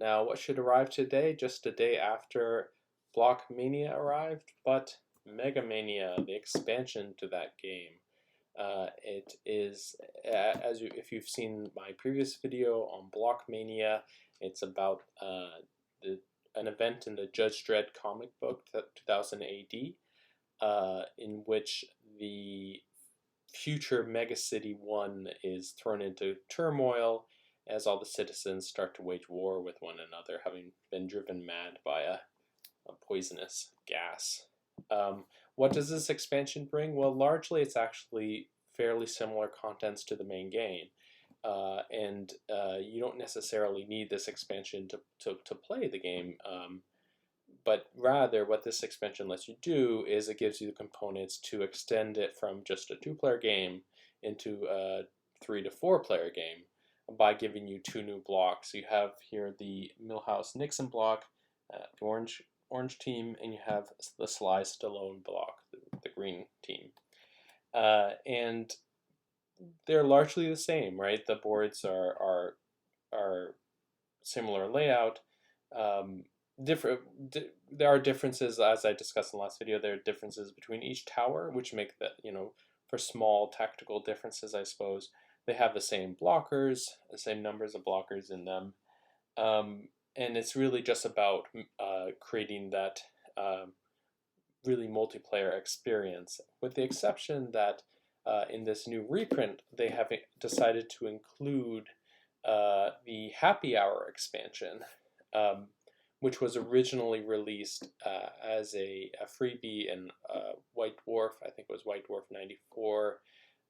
Now, what should arrive today, just a day after Block Mania arrived, but Mega Mania, the expansion to that game. It is, if you've seen my previous video on Block Mania, it's about an event in the Judge Dredd comic book, 2000 AD, in which the future Mega City 1 is thrown into turmoil as all the citizens start to wage war with one another, having been driven mad by a poisonous gas. What does this expansion bring? Well, largely it's actually fairly similar contents to the main game. And you don't necessarily need this expansion to play the game. But rather, what this expansion lets you do is it gives you the components to extend it from just a 2-player game into a 3 to 4-player game by giving you 2 new blocks. You have here the Milhouse Nixon block, the orange team, and you have the Sly Stallone block, the green team. And they're largely the same, right? The boards are similar layout. There are differences, as I discussed in the last video. There are differences between each tower, which make that, for small tactical differences, I suppose. They have the same blockers, the same numbers of blockers in them. And it's really just about creating that really multiplayer experience, with the exception that in this new reprint, they have decided to include the Happy Hour expansion, which was originally released as a freebie in White Dwarf. I think it was White Dwarf 94.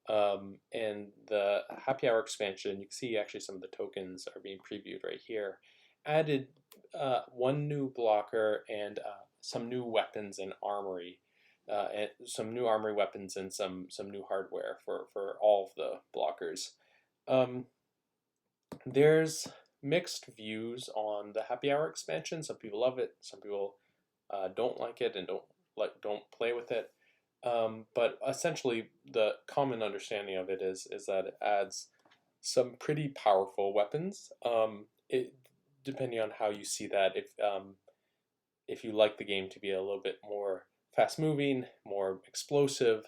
And the Happy Hour expansion, you can see actually some of the tokens are being previewed right here, added one new blocker and some new weapons and armory, and some new armory weapons and some new hardware for all of the blockers. There's mixed views on the Happy Hour expansion. Some people love it, some people don't like it and don't play with it. But essentially, the common understanding of it is that it adds some pretty powerful weapons. Depending on how you see that, if you like the game to be a little bit more fast-moving, more explosive,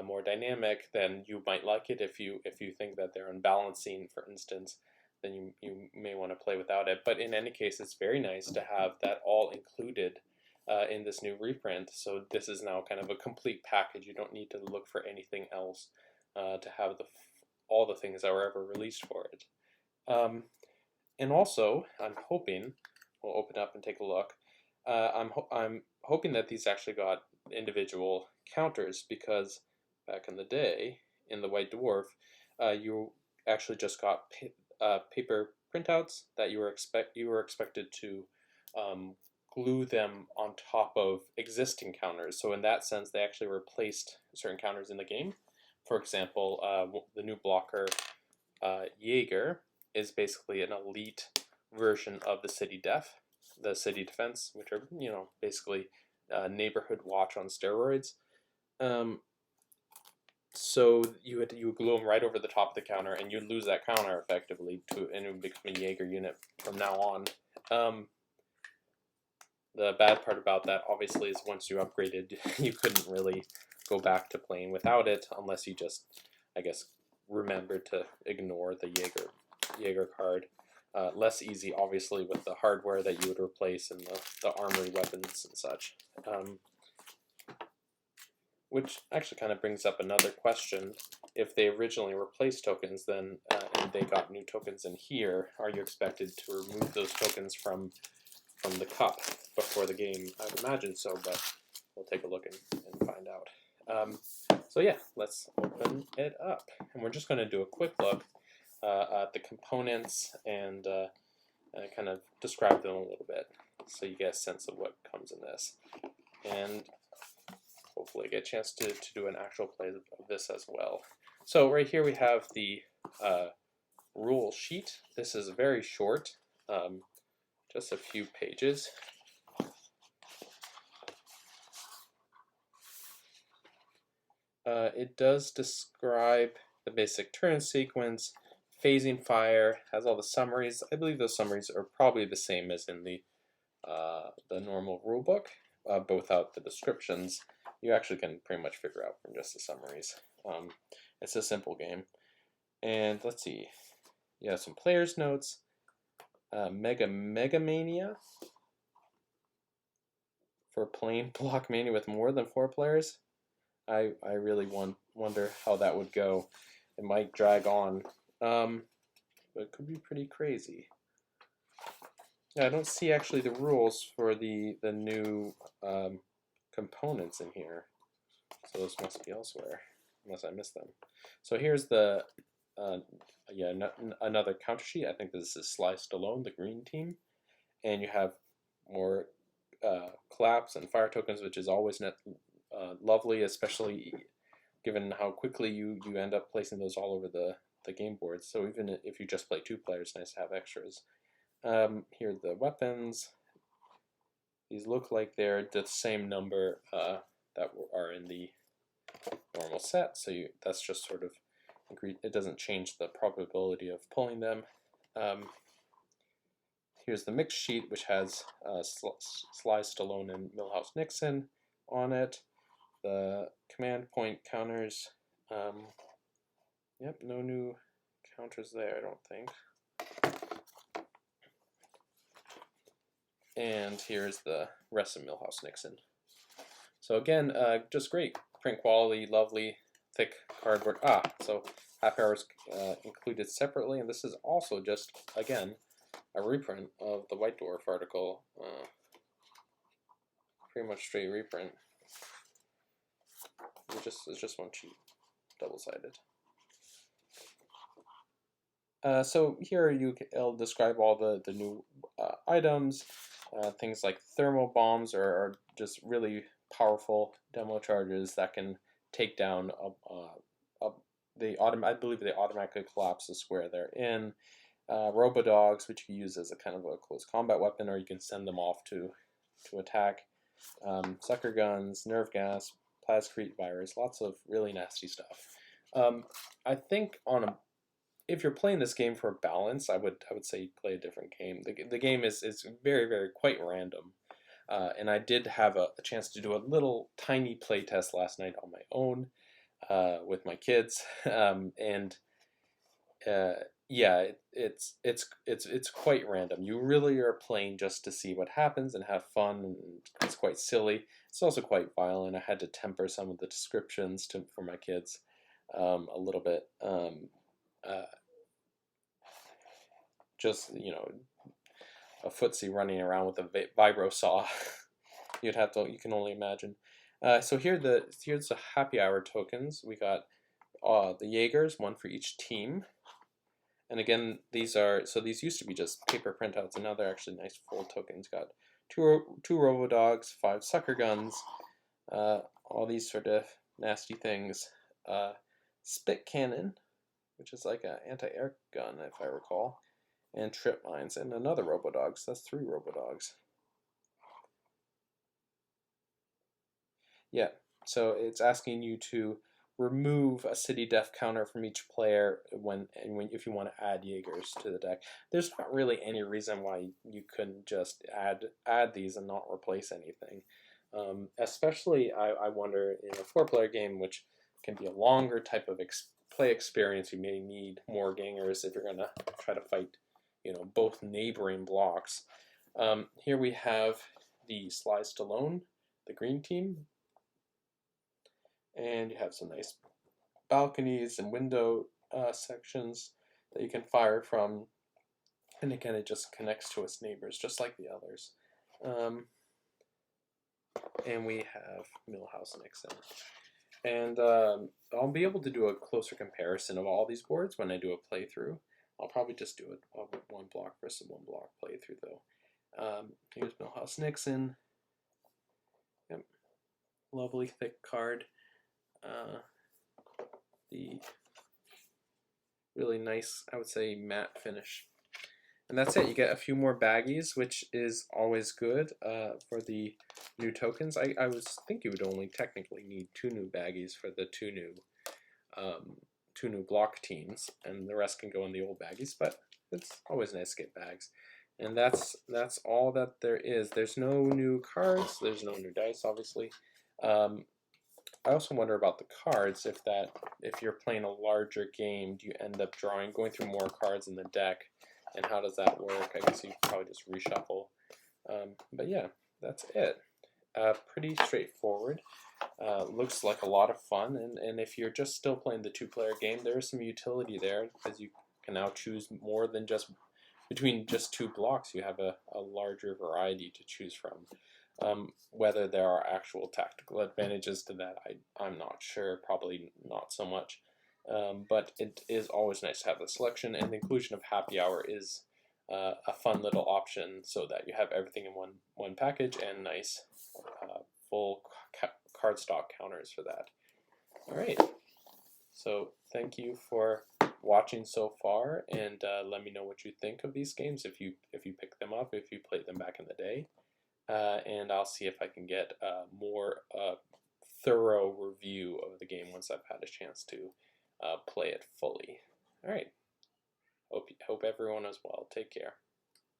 more dynamic, then you might like it. If you think that they're unbalancing, for instance, then you may want to play without it. But in any case, it's very nice to have that all included in this new reprint. So this is now kind of a complete package. You don't need to look for anything else to have all the things that were ever released for it. And also, I'm hoping, we'll open up and take a look. I'm hoping that these actually got individual counters, because back in the day, in the White Dwarf, you actually just got paper printouts that you were expected to glue them on top of existing counters. So in that sense, they actually replaced certain counters in the game. For example, the new blocker Jaeger is basically an elite version of the City Defense, which are basically neighborhood watch on steroids. So you glue them right over the top of the counter, and you lose that counter effectively and it would become a Jaeger unit from now on. The bad part about that, obviously, is once you upgraded, you couldn't really go back to playing without it, unless you just, I guess, remembered to ignore the Jaeger card. Less easy, obviously, with the hardware that you would replace and the armory weapons and such. Which actually kind of brings up another question. If they originally replaced tokens, then and they got new tokens in here, are you expected to remove those tokens from the cup before the game? I would imagine so, but we'll take a look and find out. So yeah, let's open it up. And we're just going to do a quick look at the components and kind of describe them a little bit, so you get a sense of what comes in this. And hopefully get a chance to do an actual play of this as well. So right here we have the rule sheet. This is very short, just a few pages. It does describe the basic turn sequence, Phasing Fire has all the summaries. I believe those summaries are probably the same as in the normal rulebook, but without the descriptions. You actually can pretty much figure out from just the summaries. It's a simple game. And let's see, you have some player's notes. Mega Mania for playing Block Mania with more than 4 players. I really wonder how that would go. It might drag on, but it could be pretty crazy. Yeah, I don't see actually the rules for the new components in here, so those must be elsewhere, unless I missed them. So here's the another counter sheet. I think this is Sly Stallone, the green team, and you have more collapse and fire tokens, which is always lovely, especially given how quickly you end up placing those all over the game board. So even if you just play 2 players, nice to have extras. Here are the weapons. These look like they're the same number that are in the normal set, so that's just sort of, it doesn't change the probability of pulling them. Here's the mix sheet, which has Sly Stallone and Milhouse Nixon on it. The command point counters. Yep, no new counters there, I don't think. And here's the rest of Milhouse Nixon. So again, just great print quality, lovely, thick cardboard. So Happy Hours included separately, and this is also just, again, a reprint of the White Dwarf article. Pretty much straight reprint. It's just one sheet, double-sided. So here I'll describe all the new items. Things like thermal bombs are just really powerful demo charges that can take down I believe they automatically collapse the square they're in. Robodogs, which you use as a kind of a close combat weapon, or you can send them off to attack. Sucker guns, nerve gas, plascrete virus, lots of really nasty stuff. I think if you're playing this game for balance, I would say play a different game. The game is very, very quite random, and I did have a chance to do a little tiny play test last night on my own with my kids, and yeah, it's quite random. You really are playing just to see what happens and have fun, and it's quite silly. It's also quite violent. I had to temper some of the descriptions for my kids a little bit. Just, a footsie running around with a vibro saw. You can only imagine. So here's the happy hour tokens. We got the Jaegers, 1 for each team. And again, these used to be just paper printouts, and now they're actually nice full tokens. Got two Robodogs, 5 sucker guns, all these sort of nasty things. Spit cannon, which is like an anti-air gun, if I recall. And trip mines, and another Robodogs. That's 3 Robodogs. Yeah, so it's asking you to remove a city def counter from each player if you want to add Jaegers to the deck. There's not really any reason why you couldn't just add these and not replace anything. Especially, I wonder, in a 4-player game, which can be a longer type of play experience, you may need more gangers if you're going to try to fight both neighboring blocks. Here we have the Sly Stallone, the green team, and you have some nice balconies and window sections that you can fire from, and again, it just connects to its neighbors just like the others. And we have Milhouse Nixon, and I'll be able to do a closer comparison of all these boards when I do a playthrough. I'll probably just do it 1 block versus 1 block playthrough, though. Here's Milhouse Nixon. Yep. Lovely thick card. The really nice, I would say, matte finish. And that's it. You get a few more baggies, which is always good for the new tokens. I think you would only technically need 2 new baggies for the 2 2 new block teams, and the rest can go in the old baggies, but it's always nice to get bags. And that's all that there is. There's no new cards, there's no new dice, obviously. I also wonder about the cards, if you're playing a larger game, do you end up going through more cards in the deck, and how does that work? I guess you probably just reshuffle. But yeah, that's it. Pretty straightforward. Looks like a lot of fun, and if you're just still playing the 2-player game, there is some utility there, because you can now choose more than just between just 2 blocks. You have a larger variety to choose from. Whether there are actual tactical advantages to that, I'm not sure, probably not so much. But it is always nice to have the selection, and the inclusion of happy hour is a fun little option, so that you have everything in one package, and nice full cardstock counters for that. Alright, so thank you for watching so far, and let me know what you think of these games, if you pick them up, if you played them back in the day. And I'll see if I can get a more thorough review of the game once I've had a chance to play it fully. Alright, hope everyone is well. Take care.